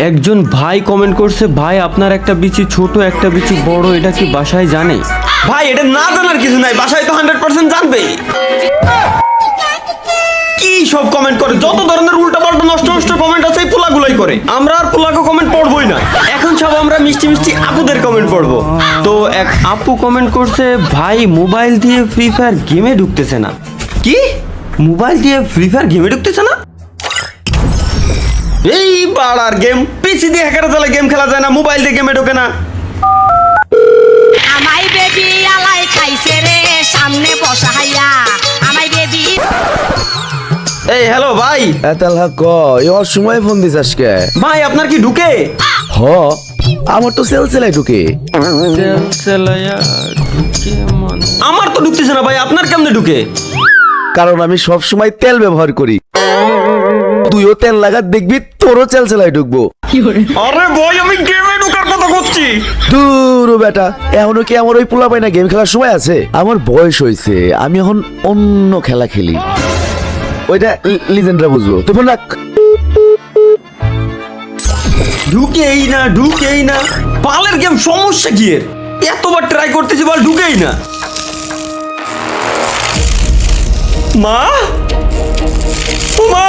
একজন ভাই কমেন্ট করছে, ভাই আপনার একটা বিচি ছোট একটা বিচি বড়, এটা কি বাসায় জানে? ভাই এটা না জানার কিছু নাই, বাসায় তো 100% জানবে। কি সব কমেন্ট করে, যত ধরনের উল্টাপাল্টা নষ্ট নষ্ট কমেন্ট আছে এই পোলাগুলাই করে। আমরা আর পোলাকে কমেন্ট পড়বই না, এখন সব আমরা মিষ্টি মিষ্টি আপুদের কমেন্ট পড়বো। তো এক আপু কমেন্ট করছে, ভাই মোবাইল দিয়ে ফ্রি ফায়ার গেমে ঢুকতেছে না। কি মোবাইল দিয়ে ফ্রি ফায়ার গেমে ঢুকতেছে না? এই বাড়ার গেম, পিসি দিয়ে হ্যাকার চালে গেম খেলা যায় না, মোবাইল দিয়ে গেমে ঢোকে না। আমাই বেবি আলাই খাইছে রে সামনে বসাইয়া আমাই বেবি। এই হ্যালো ভাই। এতাল হাক এর সময় ফোন দিস আজকে। ভাই আপনার কি ঢুকে? হ আমার তো সেলসেলাই ঢুকে। আমার তো ঢুকতেছে না ভাই, আপনার কেমনে ঢুকে? কারণ আমি সব সময় তেল ব্যবহার করি। তুইও তেল লাগা দেখবি তোরও সেলসেলাই ঢুকবো। আরে ভাই আমি গেমে ঢোকার কথা বলছি। দূর বেটা, এখনো কি আমার ওই পোলা পাই না গেম খেলার সময় আছে? আমার বয়স হয়েছে, আমি এখন অন্য খেলা খেলি। ওইটা লিজেন্ডরা বুঝবো। তুই ফোন রাখ। ঢুকেই না ঢুকেই না, পালের গেম সমস্যা কি এর? এতবার ট্রাই করতেছি বল ঢুকেই না। মা, ও মা।